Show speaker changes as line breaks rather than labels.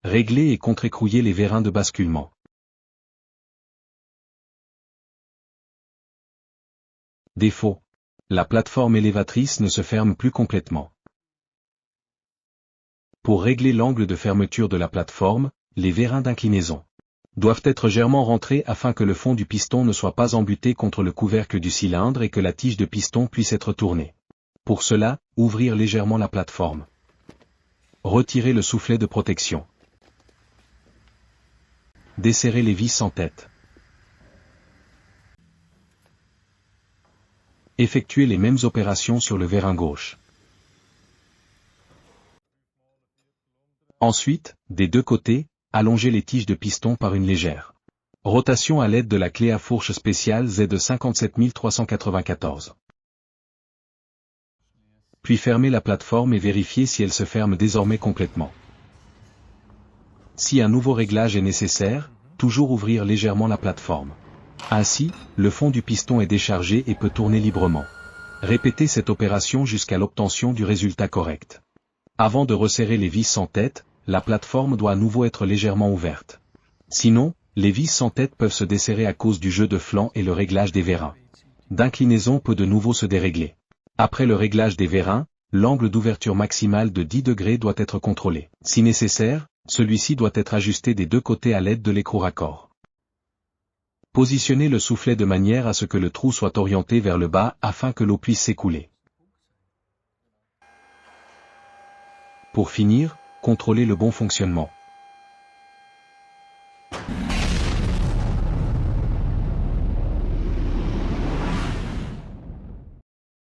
Régler et contre-écrouiller les vérins de basculement. Défaut. La plateforme élévatrice ne se ferme plus complètement. Pour régler l'angle de fermeture de la plateforme, les vérins d'inclinaison doivent être légèrement rentrés afin que le fond du piston ne soit pas embuté contre le couvercle du cylindre et que la tige de piston puisse être tournée. Pour cela, ouvrir légèrement la plateforme. Retirer le soufflet de protection. Desserrer les vis en tête. Effectuer les mêmes opérations sur le vérin gauche. Ensuite, des deux côtés, allonger les tiges de piston par une légère rotation à l'aide de la clé à fourche spéciale Z57394. Puis fermer la plateforme et vérifier si elle se ferme désormais complètement. Si un nouveau réglage est nécessaire, toujours ouvrir légèrement la plateforme. Ainsi, le fond du piston est déchargé et peut tourner librement. Répétez cette opération jusqu'à l'obtention du résultat correct. Avant de resserrer les vis sans tête, la plateforme doit à nouveau être légèrement ouverte. Sinon, les vis sans tête peuvent se desserrer à cause du jeu de flanc et le réglage des vérins d'inclinaison peut de nouveau se dérégler. Après le réglage des vérins, l'angle d'ouverture maximal de 10 degrés doit être contrôlé. Si nécessaire, celui-ci doit être ajusté des deux côtés à l'aide de l'écrou raccord. Positionnez le soufflet de manière à ce que le trou soit orienté vers le bas afin que l'eau puisse s'écouler. Pour finir, contrôlez le bon fonctionnement.